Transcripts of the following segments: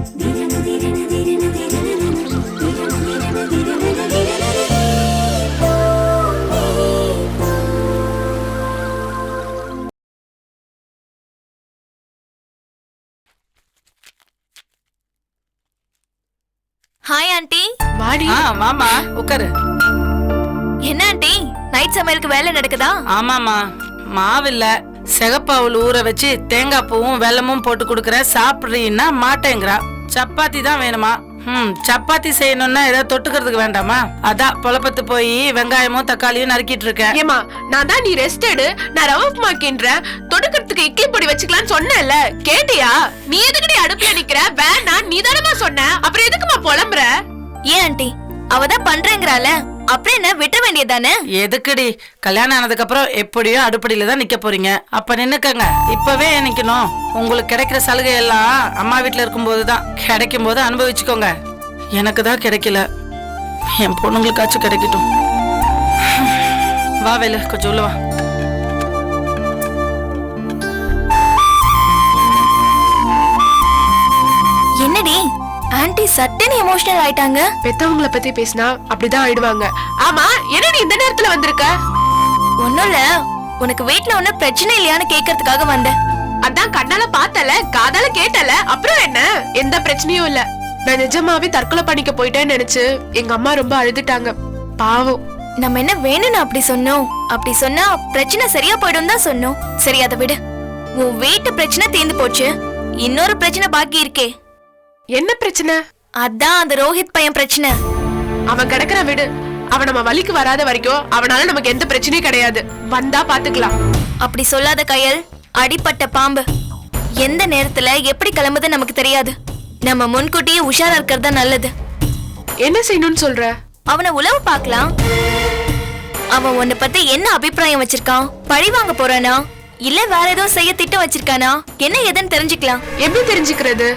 Hi aunty. வாடி. மாமா உட்காரு. என்ன ஆண்டி நைட் சமையலுக்கு வேலை நடக்குதா? ஆமாமா, மாவில்ல சிகப்பாவுல ஊற வச்சு தேங்காய் பூவும் வெல்லமும் போட்டு குடுக்கற. சாப்பிடுறீன்னா மாட்டேங்கிறா. சப்பாத்தி தான் வேணுமா? சப்பாத்தி செய்யணும்னா ஏதாவது தொட்டுக்கிறதுக்கு வேண்டாமா? அதான் புலப்பத்து போய் வெங்காயமும் தக்காளியும் நறுக்கிட்டு இருக்கேன். ஏமா நான் தான் நீ ரெஸ்ட் எடு, நான் ரவ உப்புமா கிண்டுறேன், தொடுக்கிறதுக்கு இட்லி பொடி வச்சுக்கலாம்னு சொன்னேன்ல, கேட்டியா? நீ எதுக்கு நீ அடுப்புல நிக்கிற? வேணாம் நீ தானமா சொன்ன, அப்புறம் எதுக்குமா புலம்புற? ஏன் ஆண்டி அவதான் பண்றேங்கறால அப்புறம் என்ன விட்ட வேண்டியதானே? எதுக்குடி? கல்யாணம் ஆனதுக்கு அப்புறம் எப்படியோ அடுப்படியில தான் நிக்க போறீங்க. அப்ப நின்னுக்கங்க, இப்பவே நிக்கணும். உங்களுக்கு கிடைக்கிற சலுகை எல்லாம் அம்மா வீட்டுல இருக்கும் போதுதான், கிடைக்கும் போது அனுபவிச்சுக்கோங்க. எனக்கு தான் கிடைக்கல, என் பொண்ணுங்களுக்காச்சும் கிடைக்கட்டும். வா வேலு, கொஞ்சம் உள்ள வா. என்னடி ஆண்டி சட்டனி எமோஷனல் ஆயிட்டாங்க? பெத்தவங்களை பத்தி பேசினா அப்படிதான் ஆயிடுவாங்க. ஆமா, என்ன நீ இந்த நேரத்துல வந்திருக்க? ஒண்ணும் இல்ல, உனக்கு வீட்ல ஒண்ணு பிரச்சனை இல்லையான்னு கேக்குறதுக்காக வந்தேன். அதான் கண்ணால பார்த்தல, காதால கேட்டல, அப்புறம் என்ன? எந்த பிரச்சனையும் இல்ல. நான் நிஜமாவே தற்கொலை பண்ணிக்க போயிட்டேன்னு நினைச்சு எங்க அம்மா ரொம்ப அழுதுட்டாங்க, பாவம். நம்ம என்ன வேணும்னு அப்படி சொன்னோம்? அப்படி சொன்னா பிரச்சனை சரியா போயிடும் தான் சொன்னோம். சரி அதை விடு. உன் வீட்டு பிரச்சனை தீர்ந்து போச்சு, இன்னொரு பிரச்சனை பாக்கி இருக்கே. என்ன பிரச்சனை? அதான் அந்த ரோஹித் பையன் பிரச்சனை. அவன் கிடக்குற விடு. அவன் நம்ம வழிக்கு வராத வரைக்கும் அவனால நமக்கு எந்த பிரச்சனையும் கிடையாது. வந்தா பாத்துக்கலாம். அப்படி சொல்லாத கயல். அடிப்பட்ட பாம்பு எந்த நேரத்துல எப்படி கிளம்புது நமக்கு தெரியாது. நம்ம முன்கூட்டியே உஷாரா இருக்கிறதா நல்லது. என்ன செய்யணும்னு சொல்ற? அவனை உளவு பார்க்கலாம். அவன் உன்னை பத்தி என்ன அபிப்பிராயம் வச்சிருக்கான்? பழி வாங்க போறானா இல்ல வேற ஏதோ செய்ய திட்டம் வச்சிருக்கானா? என்ன ஏதுன்னு தெரிஞ்சுக்கலாம். எப்படி தெரிஞ்சுக்கிறது?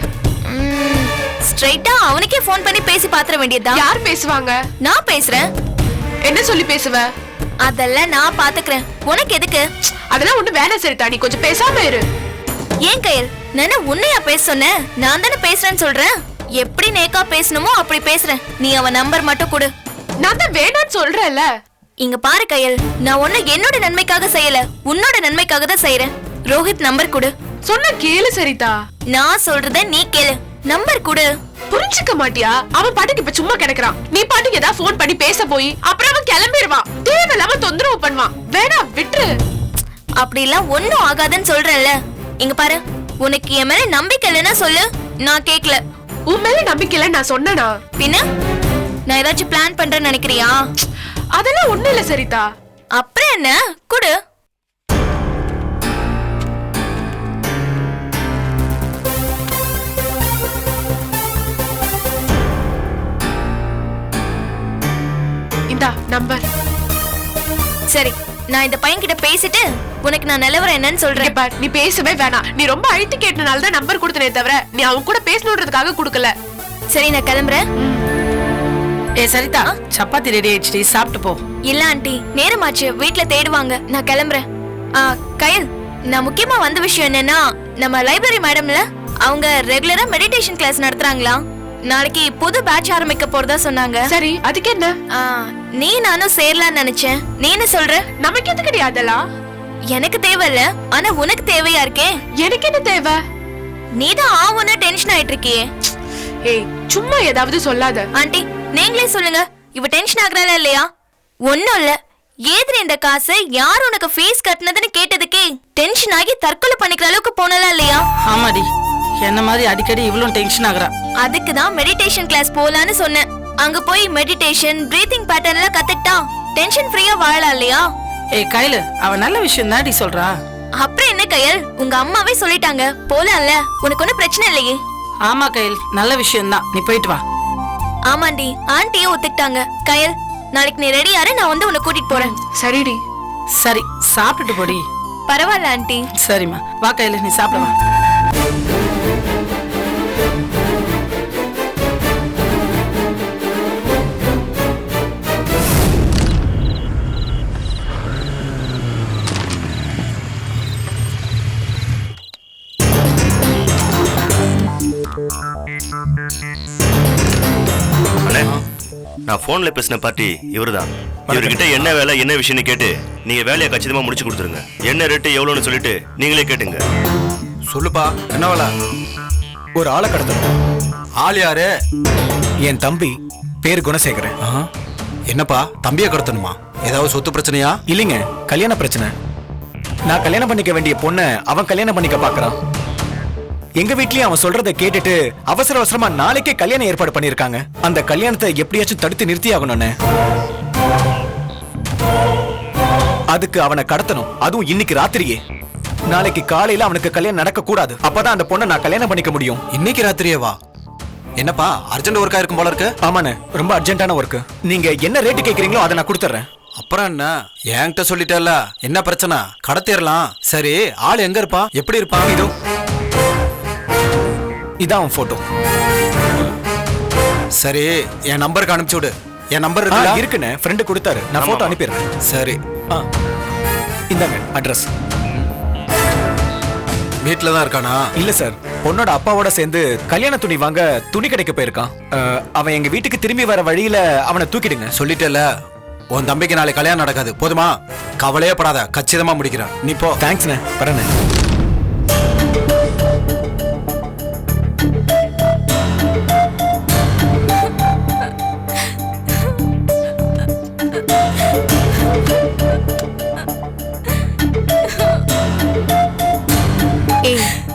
ஸ்ட்ரைட்டா அவனுக்கே போன் பண்ணி பேசி பாத்திர வேண்டியதா? யார் பேசுவாங்க? நான் பேசுறேன். என்ன சொல்லி பேசுவ? அதெல்லாம் நான் பாத்துக்கிறேன், உனக்கு எதுக்கு? அதெல்லாம் ஒண்ணு வேணாம் சரிதா, நீ கொஞ்சம் பேசாம இரு. ஏன் கயல், நான் உன்னையா பேச சொன்னேன்? நான் தானே பேசுறேன்னு சொல்றேன். எப்படி நேக்கா பேசணுமோ அப்படி பேசுறேன். நீ அவன் நம்பர் மட்டும் கொடு. நான் தான் வேணான்னு சொல்றேன்ல. இங்க பாரு கயல், நான் ஒண்ணு என்னோட நன்மைக்காக செய்யல, உன்னோட நன்மைக்காக தான் செய்யறேன். ரோஹித் நம்பர் கொடு. சொன்ன கேளு சரிதா. நான் சொல்றத நீ கேளு. நம்பர் கொடு. புரிஞ்சுக்க மாட்டியா? அவன் பாட்டுக்கு இப்ப சும்மா கிடக்குறான். நீ பாட்டுக்கு ஏதாவது போன் பண்ணி பேச போய் அப்புறம் அவன் கிளம்பிடுவான். தேவையில்லாம தொந்தரவு பண்ணுவான். வேணாம் விட்டுரு. அப்படி எல்லாம் ஒண்ணும் ஆகாதுன்னு சொல்றேன்ல. இங்க பாரு, உனக்கு என் மேல நம்பிக்கை இல்லைன்னா சொல்லு, நான் கேட்கல. உன் மேல நம்பிக்கை இல்ல நான் சொன்னனா? பின்ன நான் ஏதாச்சும் பிளான் பண்றேன்னு நினைக்கிறியா? அதெல்லாம் ஒண்ணு இல்ல சரிதா. அப்புறம் என்ன? கொடு. இந்தா நம்பர். சரி, நான் இந்த பையன் கிட்ட பேசிட்டு உனக்கு நான் நிலவரம் என்னன்னு சொல்றேன். பார், நீ பேசவே வேணாம். நீ ரொம்ப அழுத்தி கேட்டனால தான் நம்பர் கொடுத்தனே தவிர நீ அவன் கூட பேசணுன்றதுக்காக கொடுக்கல. சரி, நான் கிளம்புறேன். ஏ சரிதா, சப்பாத்தி ரெடி ஆயிடுச்சு, சாப்பிட்டு போ. இல்ல ஆண்டி, நேரமாச்சு, வீட்ல தேடுவாங்க, நான் கிளம்புறேன். கயல், நான் முக்கியமா வந்த விஷயம் என்னன்னா, நம்ம லைப்ரரி மேடம்ல அவங்க ரெகுலரா மெடிடேஷன் கிளாஸ் நடத்துறாங்களா? நாளைக்கு புது பேட்ச் ஆரம்பிக்க போறதா சொன்னாங்க. சரி, அதுக்கு என்ன? நீ நானும் சேரலாம்னு நினைச்சேன். நீ என்ன சொல்ற? நமக்கு எதுக்கு அதெல்லாம்? எனக்கு தேவையில்ல, ஆனா உனக்கு தேவையா இருக்கே. எனக்கு என்ன தேவை? நீதான் ஆவுன்னு டென்ஷன் ஆயிட்டு இருக்கியே. ஏய், சும்மா ஏதாவது சொல்லாத. ஆண்டி, நீங்களே சொல்லுங்க, இவ டென்ஷன் ஆகுறாளா இல்லையா? ஒண்ணும் இல்ல, ஏதுல இந்த காசு யார் உனக்கு ஃபீஸ் கட்டினதுன்னு கேட்டதுக்கே டென்ஷன் ஆகி தற்கொலை பண்ணிக்கிற அளவுக்கு போனலாம் இல்லையா? ஆமாடி, என்ன மாதிரி அடிக்கடி இவ்வளவு டென்ஷன் ஆகுறா. அதுக்கு தான் மெடிடேஷன் கிளாஸ் போலான்னு சொன்னேன். அங்க போய் மெடிடேஷன், பிரீத்திங் பேட்டர்ன் எல்லாம் கத்துக்கிட்டா டென்ஷன் ஃப்ரீயா வாழலாம் இல்லையா? ஏய் கையில, அவ நல்ல விஷயம் தான்டி சொல்றா. அப்புறம் என்ன கயல், உங்க அம்மாவே சொல்லிட்டாங்க போலாம்ல, உனக்கு ஒன்னும் பிரச்சனை இல்லையே. ஆமா கையில், நல்ல விஷயம் தான், நீ போயிட்டு வா. ஆமாண்டி, ஆண்டியே ஒத்துக்கிட்டாங்க. கயல், நாளைக்கு நீ ரெடி ஆறு, நான் வந்து உன்னை கூட்டிட்டு போறேன். சரிடி. சரி, சாப்பிட்டுட்டு போடி. பரவாயில்ல ஆண்டி. சரிம்மா, வா கையில, நீ சாப்பிட வா. அண்ணே, நான் போன்ல பேசின பார்ட்டி இவருதான். இவர்கிட்ட என்ன வேலை என்ன விஷயம்னு கேட்டு நீங்க வேலையை கச்சிதமா முடிச்சு கொடுத்துருங்க. என்ன ரேட்டு எவ்வளவுன்னு சொல்லிட்டு நீங்களே கேட்டுங்க. சொல்லுப்பா, என்ன வேலை? ஒரு ஆளை கடத்தணும். ஆள் யாரு? என் தம்பி பேர் குணசேகரன். என்னப்பா, தம்பியை கடத்தணுமா? ஏதாவது சொத்து பிரச்சனையா? இல்லைங்க, கல்யாண பிரச்சனை. நான் கல்யாணம் பண்ணிக்க வேண்டிய பொண்ணை அவன் கல்யாணம் பண்ணிக்க பாக்குறான். எங்க வீட்லயும் அவன் சொல்றதை கேட்டுட்டு அவசர அவசரமா நாளைக்கே கல்யாணம் ஏற்பாடு பண்ணிருக்காங்க. அந்த கல்யாணத்தை எப்படியாச்சும் தடுத்து நிறுத்தி ஆகணும்னு. அதுக்கு அவனை கடத்தணும், அதுவும் இன்னைக்கு ராத்திரியே. நாளைக்கு காலையில அவனுக்கு கல்யாணம் நடக்க கூடாது. அப்பதான் அந்த பொண்ணை நான் கல்யாணம் பண்ணிக்க முடியும். இன்னைக்கு ராத்திரியே வா. என்னப்பா, அர்ஜென்ட் ஒர்க்கா இருக்கும் போல இருக்கு? ஆமாண்ணே, ரொம்ப அர்ஜென்ட்டான ஒர்க். நீங்க என்ன ரேட்டு கேக்குறீங்களோ அதை நான் கொடுத்துறேன். அப்புறம் என்ன, என்கிட்ட சொல்லிட்டேல்ல, என்ன பிரச்சனை? கடத்திடலாம். சரி, ஆள் எங்க இருப்பா, எப்படி இருப்பான்? இதோ இதான் அவன் போட்டோ. சரி, என் நம்பருக்கு அனுப்பிச்சு விடு. என் நம்பர் இருக்குண்ணே, ஃப்ரெண்டு கொடுத்தாரு. நான் போட்டோ அனுப்பிடுறேன். சரி, இந்தாங்க அட்ரஸ். வீட்டில தான் இருக்கானா? இல்ல சார், பொண்ணோட அப்பாவோட சேர்ந்து கல்யாண துணி வாங்க துணி கடைக்கு போயிருக்கான். அவன் எங்க வீட்டுக்கு திரும்பி வர வழியில அவனை தூக்கிடுங்க. சொல்லிட்டேல, உன் தம்பிக்கு நாளை கல்யாணம் நடக்காது. போதுமா? கவலையே படாத, கச்சிதமா முடிக்கிறேன். நீ போ. தேங்க்ஸ்ண்ணே, வரேண்ணே.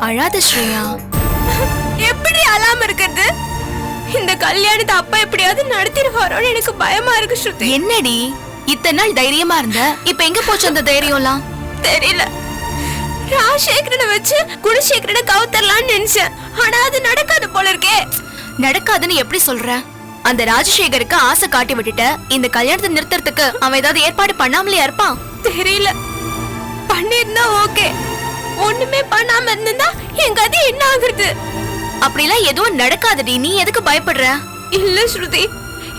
அழாத ஸ்ரேயா. எப்படி அழாம இருக்கிறது? இந்த கல்யாணத்தை அப்பா எப்படியாவது நடத்திடுவாரோன்னு எனக்கு பயமா இருக்கு ஸ்ருதி. என்னடி இத்தனை நாள் தைரியமா இருந்த, இப்ப எங்க போச்சு அந்த தைரியம்லாம்? தெரியல. ராஜசேகரனை வச்சு குணசேகரனை கவுத்தரலாம்னு நினைச்சேன். ஆனா அது நடக்காது போல இருக்கே. நடக்காதுன்னு எப்படி சொல்ற? அந்த ராஜசேகருக்கு ஆசை காட்டி விட்டுட்ட. இந்த கல்யாணத்தை நிறுத்துறதுக்கு அவன் ஏதாவது ஏற்பாடு பண்ணாமலே இருப்பான். தெரியல. பண்ணிருந்தா ஓகே, ஒண்ணுமே பண்ணாம இருந்தா என் கதை என்ன ஆகுறது? அப்படிலாம் எதுவும் நடக்காதடி, நீ எதுக்கு பயப்படுற? இல்ல ஸ்ருதி,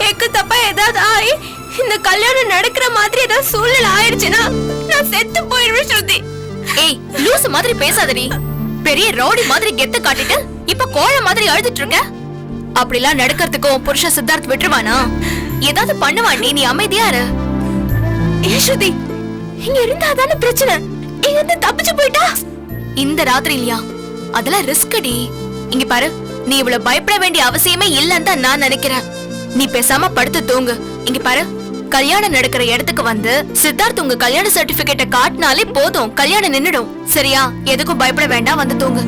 எக்கு தப்பா ஏதாவது ஆயி இந்த கல்யாணம் நடக்கிற மாதிரி ஏதாவது சூழ்நிலை ஆயிடுச்சுன்னா நான் செத்து போயிடுவேன் ஸ்ருதி. ஏய், லூசு மாதிரி பேசாதடி. பெரிய ரவுடி மாதிரி கெத்த காட்டிட்டு இப்ப கோழை மாதிரி அழுதுட்டு இருக்க. அப்படிலாம் நடக்கிறதுக்கும் புருஷ சித்தார்த் விட்டுருவானா? ஏதாவது பண்ணுவாண்டி, நீ அமைதியா இரு. ஏ ஸ்ருதி, இங்க இருந்தாதானே பிரச்சனை. இங்க இருந்து தப்பிச்சு போயிட்டா இந்த ராத்திரி இல்லையா? அதெல்லாம் ரிஸ்கடி. இங்க பாரு, நீ இவ்வளவு பயப்பட வேண்டிய அவசியமே இல்லன்னு தான் நான் நினைக்கிறேன். நீ பேசாம படுத்து தூங்கு. இங்க பாரு, கல்யாணம் நடக்கிற இடத்துக்கு வந்து சித்தார்த் உங்க கல்யாண சர்டிபிகேட்டை காட்டினாலே போதும், கல்யாணம் நின்னுடும். சரியா? எதுக்கும் பயப்பட வேண்டாம், வந்து தூங்கு.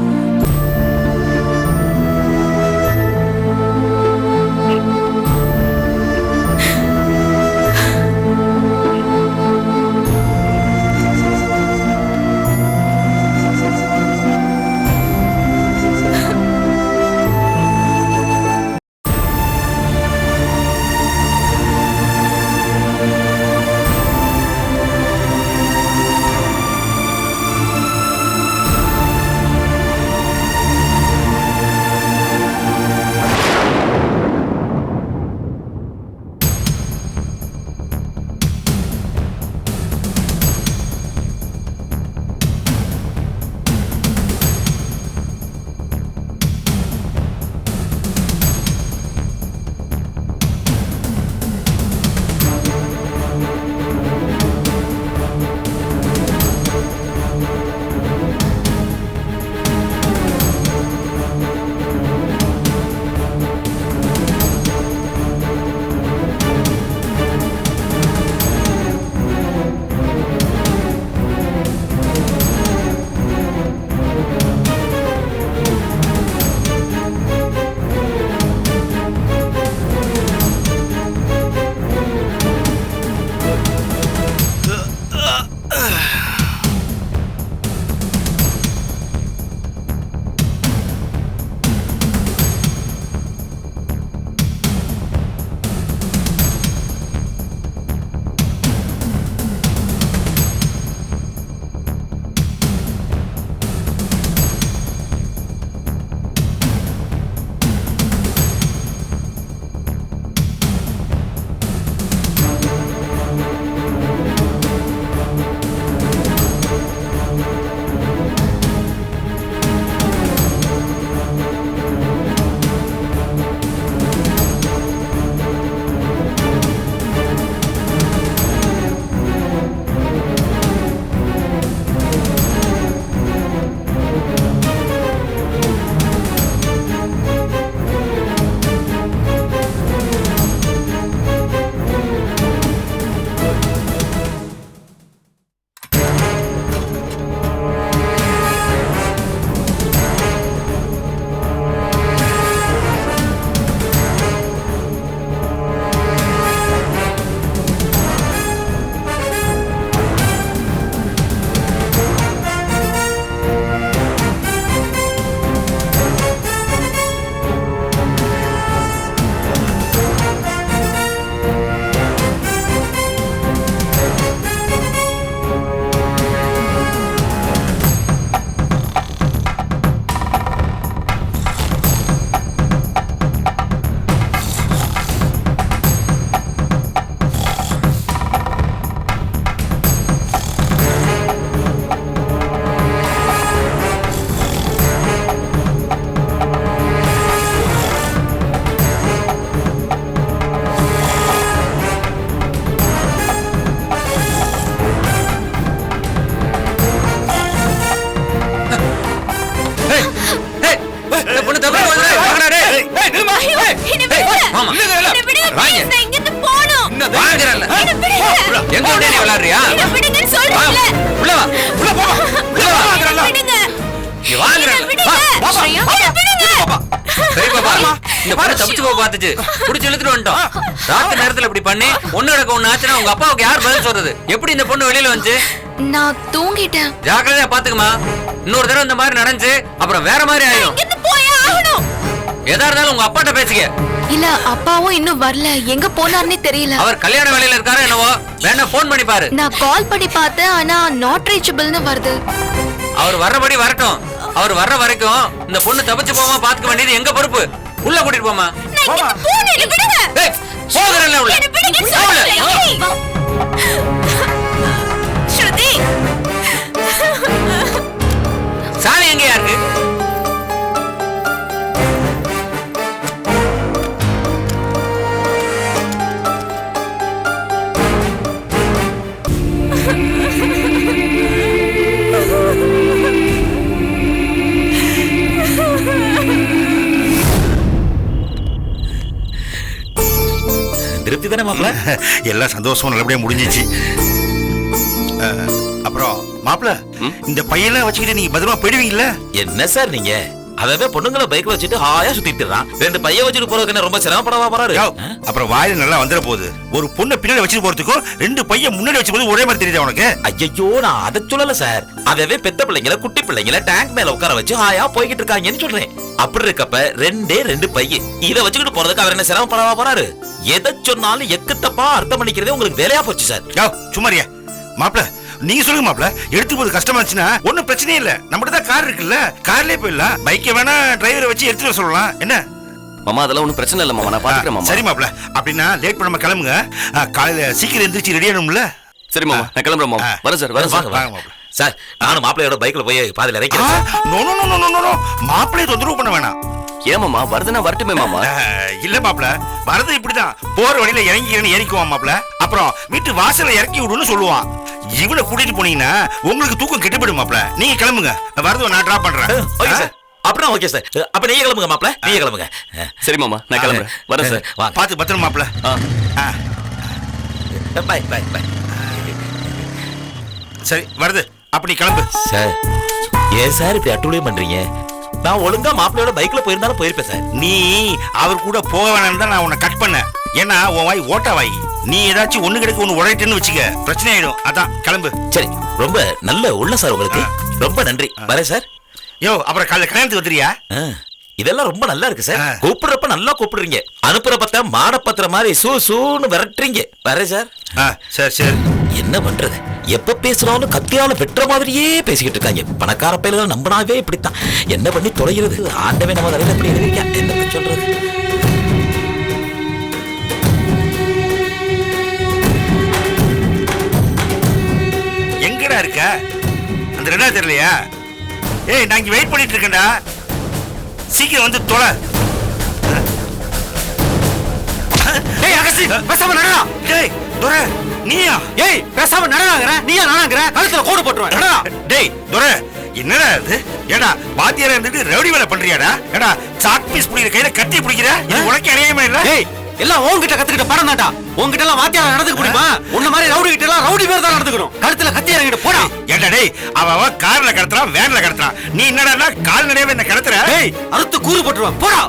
என்னை விடுங்க, வாங்க. please, நான் இங்கிருந்து போகணும். வாங்குறல்ல. என்னை விடுங்க. எங்க விட்டு நீ விளையாடுறியா? என்னை விடுங்கன்னு சொல்றேன்ல. உள்ள வா. உள்ள போ. உள்ள வா. என்னை விடுங்க. நீ வாங்குறல்ல. என்னை விடுங்க. என்னை விடுங்க. சரி பாப்பா. இந்த பாரு தப்பிச்சு போக பார்த்துச்சு. புடிச்சு இழுத்துட்டு வந்துட்டோம். ராத்திரி நேரத்துல இப்படி பண்ணி ஒண்ணு நடக்க ஒண்ணு ஆச்சுன்னா உங்க அப்பாவுக்கு யார் பதில் சொல்றது? எப்படி இந்த பொண்ணு வெளியில வந்துச்சு? நான் தூங்கிட்டேன். ஜாக்கிரதையா பாத்துக்குமா. இன்னொரு தடவை இந்த மாதிரி நடந்துச்சு அப்புறம் வேற மாதிரி ஆயிடும். இங்கிருந்து போயே ஆகணும். எதா இருந்தாலும் உங்க அப்பாட்ட பேசிக்க. இல்ல, அப்பாவும் இன்னும் வரல. எங்க போனார்னே தெரியல. அவர் கல்யாண வேலையில இருக்காரு என்னவோ. வேணா போன் பண்ணி பாரு. நான் கால் பண்ணி பார்த்தேன், ஆனா நாட் ரீச்சபிள்னு வருது. அவர் வர்றபடி வரட்டும். அவர் வர்ற வரைக்கும் இந்த பொண்ணு தப்பிச்சு போகாம பாத்துக்க வேண்டியது எங்க பொறுப்பு. உள்ள கூட்டிட்டு போமா. நான் இங்கிருந்து போகணும். என்னை விடுங்க. ஏய், போகிறல்ல உள்ள. என்னை விடுங்கன்னு போ உள்ள. சொல்றேன்ல. ஸ்ருதி, சாவி எங்கயா இருக்கு? திருப்தி தானே மாப்பிள்ள? எல்லாம் சந்தோஷமா நல்லபடியா முடிஞ்சிச்சு. அப்புறம் மாப்பிள்ள, இந்த பையனை வச்சுக்கிட்டு நீங்க பத்திரமா போயிடுவீங்கல்ல? என்ன சார் நீங்க அதவே பொண்ணுங்களை பைக்ல வச்சுட்டு ஹாயா சுத்திட்டு இருக்கான். 2 பைய வச்சுட்டு போறதுக்கு என்ன ரொம்ப சிரமப்படவா போறாரு? யோவ், அப்புறம் வாயில நல்லா வந்துட போகுது. ஒரு பொண்ணை பின்னாடி வச்சுட்டு போறதுக்கும் 2 பையன் முன்னாடி வச்சு போது ஒரே மாதிரி தெரியுது உனக்கு? ஐயோ, நான் அதை சொல்லல சார். அதவே பெத்த பிள்ளைங்கள குட்டி பிள்ளைங்கள டேங்க் மேல உட்கார வச்சு ஹாயா போய்கிட்டு இருக்காங்கன்னு சொல்றேன். அப்படி இருக்கப்ப 2 பைய இத வச்சுக்கிட்டு போறதுக்கு அவர் என்ன சிரமப்படவா போறாரு? எதை சொன்னாலும் எக்கு தப்பா அர்த்தம் பண்ணிக்கிறதே உங்களுக்கு வேலையா போச்சு சார். யோவ், சும்மாரியா மாப்பிள்ள, நீங்க சொல்லுங்க மாப்பிள்ள. எடுத்து போது கஷ்டமா இருந்துச்சுன்னா ஒன்னும் பிரச்சனையே இல்ல. நம்மகிட்ட தான் கார் இருக்குல்ல, கார்லயே போயிடலாம். பைக்கை வேணா டிரைவரை வச்சு எடுத்துட்டு சொல்லலாம். என்ன மாமா, அதெல்லாம் ஒண்ணும் பிரச்சனை இல்ல மாமா. நான் பாத்துக்கிறேன் மாமா. சரி மாப்பிள்ள, அப்படின்னா லேட் பண்ணாம கிளம்புங்க. காலையில சீக்கிரம் எந்திரிச்சு ரெடி ஆகணும்ல. சரி மாமா, நான் கிளம்புறேன் மாமா. வரேன் சார், வரேன் சார். வாங்க மாப்பிள்ள. சார், நானும் மாப்பிள்ளையோட பைக்ல போய் பாதியில இறக்கிறேன். No no no no no, மாப்பிள்ளைய தொந்தரவு பண்ண வேணாம். ஏன் மாமா, வருதுன்னா வரட்டுமே மாமா. இல்ல மாப்பிள்ள, வரது இப்படிதான். போற வழியில இறங்கி ஏறிக்குவான் மாப்பிள்ள. அப்புறம் வீட்டு வாசல்ல இறக்கி விடுன்னு சொல்லுவான். இவனை கூட்டிட்டு போனீங்கன்னா உங்களுக்கு தூக்கம் கெட்டுப்படும் மாப்பிள்ள. நீங்க கிளம்புங்க, வரது நான் டிராப் பண்றேன். Okay sir. அப்படின்னா ஓகே சார். அப்ப நீங்க கிளம்புங்க மாப்பிள்ள, நீங்க கிளம்புங்க. சரி மாமா, நான் கிளம்புறேன். வரேன் சார். வாங்க. பார்த்து பத்திரம் மாப்பிள்ள. Bye bye bye. சரி வருது, அப்படி கிளம்பு. சார், ஏன் சார் இப்படி அட்டூழியம் பண்றீங்க? நான் ஒழுங்கா மாப்பிள்ளையோட பைக்ல போயிருந்தாலும் போயிருப்பேன் சார். நீ அவர் கூட போக வேணாம்னு தான் நான் உன்னை கட் பண்ணேன். ஏன்னா உன் வாய் ஓட்ட வாய். நீ ஏதாச்சும் ஒண்ணு கிடைக்க ஒண்ணு உடையிட்டேன்னு வச்சுக்க, பிரச்சனை ஆயிடும். அதான் கிளம்பு. சரி, ரொம்ப நல்ல உள்ள சார் உங்களுக்கு. ரொம்ப நன்றி. வரேன் சார். யோ, அப்புறம் காலைல கல்யாணத்துக்கு வந்துறியா? இதெல்லாம் ரொம்ப நல்லா இருக்கு சார். கூப்பிடுறப்ப நல்லா கூப்பிடுறீங்க. அனுப்புறப்ப மாடப்பத்திர மாதிரி சூன்னு விரட்டுறீங்க. வரேன் சார். சரி சரி. என்ன பண்றது, எப்ப பேசுறாலும் கத்தியால வெட்டுற மாதிரியே பேசிக்கிட்டு இருக்காங்க. பணக்கார பையில நம்பினாவே இப்படித்தான். என்ன பண்ணி தொலைகிறது? ஆண்டவே நம்ம தலையில எப்படி எழுதிருக்கா? என்ன சொல்றது? எங்கடா இருக்க? அந்த ரெண்டா தெரியலையா? ஏய், நான் இங்க வெயிட் பண்ணிட்டு இருக்கேன்டா. சீக்கிரம் வந்து தொலை. ஏய் அகஸ்தி, பேசாம நடடா. டேய் துரை, நீயா? ஏய், பேசாம நடடாங்கற. நீயா நானாங்கற? கழுத்துல கோடு போட்டுருவேன். நடடா. டேய் துரை, என்னடா இது? ஏடா வாத்தியாரா இருந்துட்டு ரவுடி வேலை பண்றியாடா? ஏடா சாக் பீஸ் புடிக்கிற கையில கத்தி பிடிக்கிற? இது உனக்கு அநியாயமா இல்ல? ஏய், எல்லாம் உன்கிட்ட கத்துக்கிட்ட படம் தான்டா. உன்கிட்ட எல்லாம் வாத்தியாரா நடந்துக்க முடியுமா? உன்ன மாதிரி ரவுடி கிட்ட எல்லாம் ரவுடி பேர் தான் நடந்துக்கணும். கழுத்துல கத்தி இறங்கிட்டு போடா. ஏடா டேய், அவன் கார்ல கடத்துறான், வேன்ல கடத்துறான். நீ என்னடா கால்நடையாவே என்ன கடத்துற? ஏய், அறுத்து கூறு போட்டுருவேன். போடா.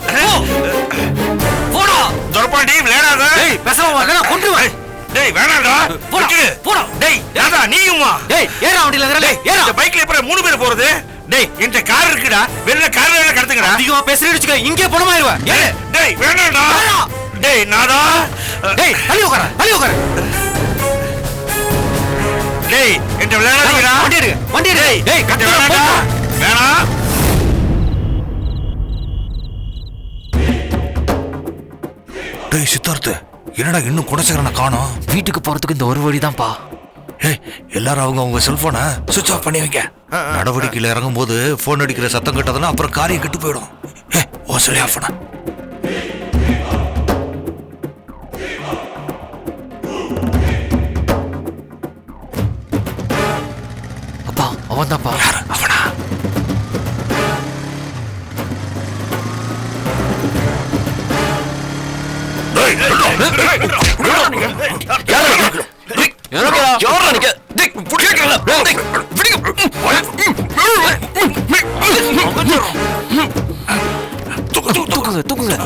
போடா. துரப்பாண்டி விளையாடாத. ஏய், பேசாம வா, கொன்றுவேன். டேய் வேணாம்டா. போடா. போடா. டேய் யாரா நீயுமா? டேய், ஏறா வண்டில ஏறல. ஏறா. இந்த பைக்ல எப்பற 3 பேர் போறது? டேய், என்கிட்ட கார் இருக்குடா. வெளில கார்ல வேணா கடத்துங்கடா. அதிகமா பேசுறேன்னு வெச்சுக்க, இங்கே பணமாயிருவ. ஏய், டேய் வேணாம்டா. டேய் நாதா. டேய், தள்ளி உட்கார. தள்ளி உட்கார. டேய், என்கிட்ட விளையாடாதீங்கடா. வண்டி எடுங்க. வண்டி எடு. டேய், கத்தி வேணாம்டா. வேணாம். டேய் சித்தார்த்து, என்னடா இன்னும் குணசேகரனை காணோம்? வீட்டுக்கு போறதுக்கு இந்த ஒரு வழிதான்ப்பா. ஏய், எல்லாரும் அவங்க செல்போனை சுவிட்ச் ஆஃப் பண்ணி வைங்க. நடவடிக்கையில் இறங்கும் போது போன் அடிக்கிற சத்தம் கேட்டதுன்னா அப்புறம் காரியம் கெட்டு போயிடும். ஏ, ஓ சொல்லி ஆஃப் பண்ண. அப்பா, அவன் தான்ப்பா. அவனா? தூக்குங்க தூக்குங்க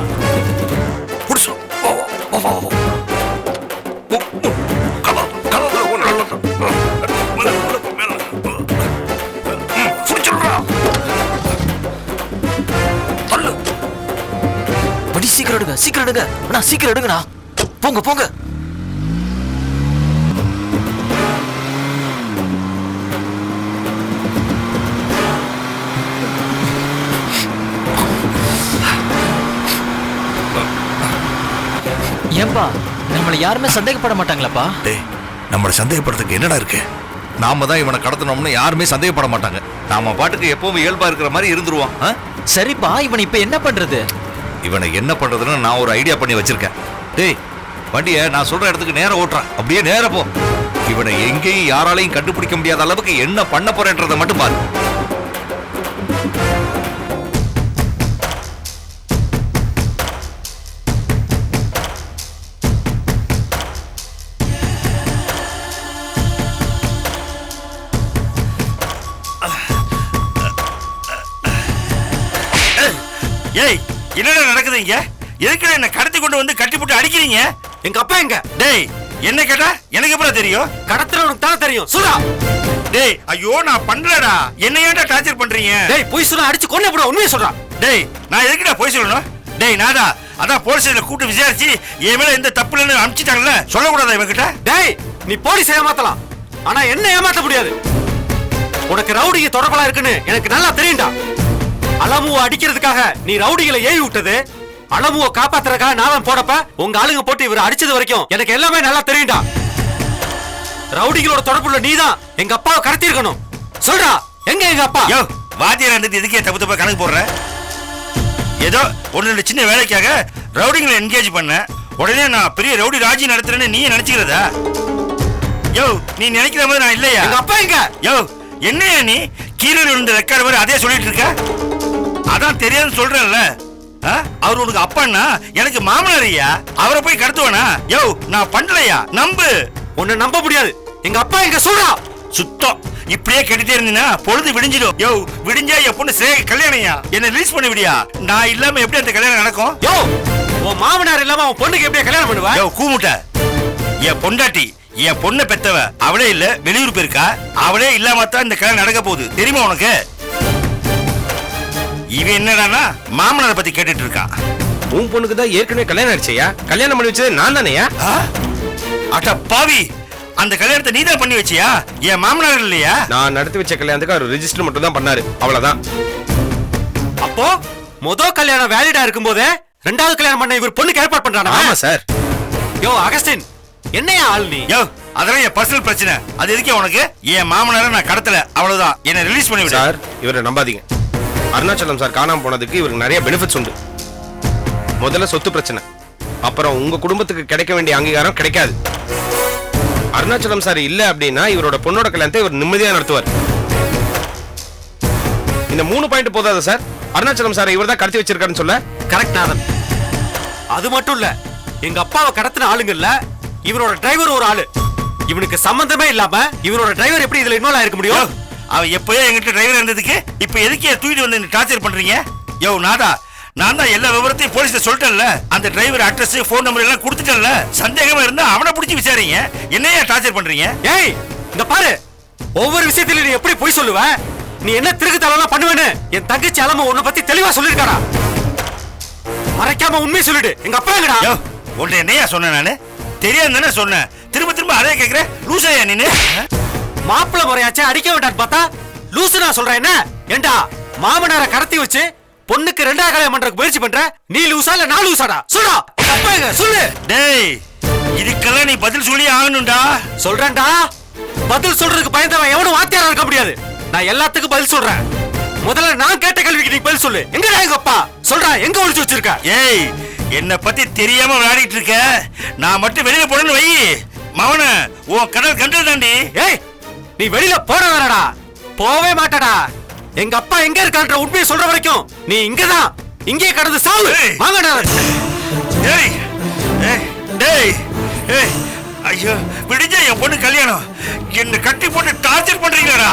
வண்டி சீக்கிரம் எடுங்க சீக்கிரம் எடுங்க அண்ணா சீக்கிரம் எடுங்கண்ணா போங்க போங்க ஏன்பா நம்மள யாருமே சந்தேகப்பட மாட்டாங்களாப்பா? டேய் நம்மள சந்தேகப்படுறதுக்கு என்னடா இருக்கு? நாம தான் இவனை கடத்தணும்னு யாருமே சந்தேகப்பட மாட்டாங்க. நாம பாட்டுக்கு எப்பவும் இயல்பா இருக்கிற மாதிரி இருந்துருவான். சரிப்பா, இவன் இப்ப என்ன பண்றது? இவனை என்ன பண்றதுன்னு நான் ஒரு ஐடியா பண்ணி வச்சிருக்கேன். டேய் வண்டியை நான் சொல்ற இடத்துக்கு நேரா ஓட்டுறான், அப்படியே நேரா போ. இவனை எங்கேயும் யாராலையும் கண்டுபிடிக்க முடியாத அளவுக்கு என்ன பண்ண போறேன்றதை மட்டும் பாரு. ஏய் என்னடா நடக்குது இங்க? எதுக்குடா என்ன கடத்தி கொண்டு வந்து கட்டி போட்டு அடிக்கிறீங்க? எங்க அப்பா எங்க? டேய் என்ன கேட்டா எனக்கு எப்படி தெரியும்? கடத்துறவனுக்கு தானே தெரியும். சொல்றா. டேய் ஐயோ நான் பண்ணலடா. என்ன ஏன்டா டார்ச்சர் பண்றீங்க? டேய் போய் சொல்ல, அடிச்சு கொல்ல போட. உண்மையை சொல்றா. டேய் நான் எதுக்குடா போய் சொல்லணும்? டேய் நாதா அதான் போலீஸ்ல கூட்டி விசாரிச்சு என் மேல எந்த தப்பு இல்லைன்னு அனுப்பிச்சிட்டாங்கல்ல, சொல்லக்கூடாதா இவங்கிட்ட? டேய் நீ போலீஸ் ஏமாத்தலாம், ஆனா என்ன ஏமாத்த முடியாது. உனக்கு ரவுடிங்க தொடர்பலா இருக்குன்னு எனக்கு நல்லா தெரியும்டா. அலமுவை அடிக்கிறதுக்காக நீ ரவுடிகளை ஏவி விட்டது, அலமுவை காப்பாத்துறதுக்காக நான் போடப்ப உங்க ஆளுங்க போட்டு இவரை அடிச்சது வரைக்கும் எனக்கு எல்லாமே நல்லா தெரியும்டா. ரவுடிகளோட தொடர்புள்ள நீதான் எங்க அப்பாவை கடத்தி இருக்கணும். சொல்றா, எங்க எங்க அப்பா? யோ வாத்தியாரா இருந்துட்டு எதுக்கே தப்பு தப்பா கணக்கு போடுற? ஏதோ ஒரு ரெண்டு சின்ன வேலைக்காக ரவுடிங்களை என்கேஜ் பண்ண உடனே நான் பெரிய ரவுடி ராஜி நடத்துறேன்னு நீ நினைச்சுக்கிறதா? யோ நீ நினைக்கிற மாதிரி நான் இல்லையா? எங்க அப்பா எங்க? யோ என்னையா நீ கீழே விழுந்த ரெக்கார்டு மாதிரி அதே சொல்லிட்டு இருக்க? அதான் தெரியாதுன்னு சொல்றேன்ல. அவர் உனக்கு அப்பான்னா எனக்கு மாமனாரியா? அவரை போய் கடத்துவானா? யோ நான் பண்ணலையா, நம்பு. உன்னை நம்ப முடியாது. எங்க அப்பா எங்க? சொல்றா. சுத்தம் இப்படியே கேட்டுட்டே இருந்தீங்கன்னா பொழுது விடிஞ்சிடும். யோ விடிஞ்சா என் பொண்ணு கல்யாணையா? என்ன ரிலீஸ் பண்ணி விடியா? நான் இல்லாம எப்படி அந்த கல்யாணம் நடக்கும்? யோ உன் மாமனார் இல்லாம உன் பொண்ணுக்கு எப்படி கல்யாணம் பண்ணுவ? யோ கூமுட்ட, என் பொண்டாட்டி என் பொண்ணை பெத்தவ அவளே இல்ல, வெளியூர் போயிருக்கா. அவளே இல்லாம தான் இந்த கல்யாணம் நடக்க போகுது, தெரியுமா உனக்கு? இவன் என்னடானா மாமனாரை பத்தி கேட்டுட்டு இருக்கான். உன் பொண்ணுக்கு தான் ஏற்கனவே கல்யாணம் ஆயிடுச்சையா? கல்யாணம் பண்ணி வச்சது நான் தானேயா? அட பாவி, அந்த கல்யாணத்தை நீ தான் பண்ணி வச்சியா? என் மாமனார் இல்லையா? நான் நடத்தி வச்ச கல்யாணத்துக்கு அவர் ரெஜிஸ்டர் மட்டும் தான் பண்ணாரு, அவ்வளவுதான். அப்போ முதல் கல்யாணம் வேலிடா இருக்கும்போது ரெண்டாவது கல்யாணம் பண்ண இவர் பொண்ணுக்கு ஏற்பாடு பண்றானா? ஆமா சார். யோ அகஸ்டின், என்னையா ஆள் நீ? யோ அதெல்லாம் என் பர்சனல் பிரச்சனை, அது எதுக்கே உனக்கு? என் மாமனாரை நான் கடத்தல, அவ்வளவுதான். என்ன ரிலீஸ் பண்ணி விடு. சார் இவரை நம்பாதீங்க. அருணாச்சலம் சார் காணாம போனதுக்கு இவருக்கு நிறைய பெனிஃபிட்ஸ் உண்டு. முதல்ல சொத்து பிரச்சனை, அப்புறம் உங்க குடும்பத்துக்கு கிடைக்க வேண்டிய அங்கீகாரம் கிடைக்காது. அருணாச்சலம் சார் இல்ல அப்படின்னா இவரோட பொண்ணோட கல்யாணத்தை இவர் நிம்மதியா நடத்துவார். இந்த 3 பாயிண்ட் போதாது சார்? அருணாச்சலம் சார் இவர் தான் கடத்தி வச்சிருக்காருன்னு சொல்ல? கரெக்ட் நாதன். அது மட்டும் இல்ல, எங்க அப்பாவை கடத்தின ஆளுங்கல்ல இவரோட டிரைவர் ஒரு ஆளு. இவனுக்கு சம்பந்தமே இல்லாம இவரோட டிரைவர் எப்படி இதுல இன்வால்வ் ஆயிருக்க முடியும்? அவன் எப்பயோ எங்கிட்ட டிரைவர் இருந்ததுக்கு இப்ப எதுக்கே தூக்கிட்டு வந்து டார்ச்சர் பண்றீங்க? யோ நாதா, நான் தான் எல்லா விவரத்தையும் போலீஸ்ல சொல்லிட்டேன்ல. அந்த டிரைவர் அட்ரஸ் போன் நம்பர் எல்லாம் கொடுத்துட்டேன்ல. சந்தேகமா இருந்தா அவனை பிடிச்சி விசாரிங்க. என்னையா டார்ச்சர் பண்றீங்க? ஏய் இங்க பாரு, ஒவ்வொரு விஷயத்திலும் நீ எப்படி போய் சொல்லுவ? நீ என்ன திருகுத்தலாம் பண்ணுவேன்னு என் தங்கச்சி அலம உன்னை பத்தி தெளிவா சொல்லிருக்காடா. மறைக்காம உண்மையை சொல்லிடு. எங்க அப்பா எங்கடா? யோ உன்னை என்னையா சொன்னேன்? நானு தெரியாது தானே சொன்னேன். திரும்ப திரும்ப அதே கேக்குற. லூசாயா நீனு? மாப்பிள்ள முறையாச்சே அடிக்க வேண்டான்னு பார்த்தா லூசு நான் சொல்றேன். என்ன ஏண்டா மாமனாரை கடத்தி வச்சு பொண்ணுக்கு ரெண்டாவது கல்யாணம் பண்றதுக்கு முயற்சி பண்ற? நீ லூசா இல்ல நான் லூசாடா? சொல்றா, அப்பா எங்க? சொல்லு. டேய் இதுக்கெல்லாம் நீ பதில் சொல்லி ஆகணும்டா. சொல்றேன்டா. பதில் சொல்றதுக்கு பயந்தவன் எவனும் வாத்தியாரா இருக்க முடியாது. நான் எல்லாத்துக்கும் பதில் சொல்றேன். முதல்ல நான் கேட்ட கேள்விக்கு நீ பதில் சொல்லு. எங்கடா எங்க அப்பா? சொல்றா, எங்க ஒளிச்சு வச்சிருக்க? ஏய் என்ன பத்தி தெரியாம விளையாடிட்டு இருக்க. நான் மட்டும் வெளியில போறேன்னு வை, மவன உன் கடல் கண்டல் தாண்டி. ஏய் நீ வெளியில போற வேறடா, போவே மாட்டடா. எங்க அப்பா எங்க இருக்கான்ற உண்மையை சொல்ற வரைக்கும் நீ இங்கதான், இங்கே கடந்து சாவு. ஏய். வாங்கடா. ஏய் ஏய் ஏய், ஐயோ விடிஞ்சா என் பொண்ணு கல்யாணம் என்ன கட்டி போட்டு டார்ச்சர் பண்றீங்களாடா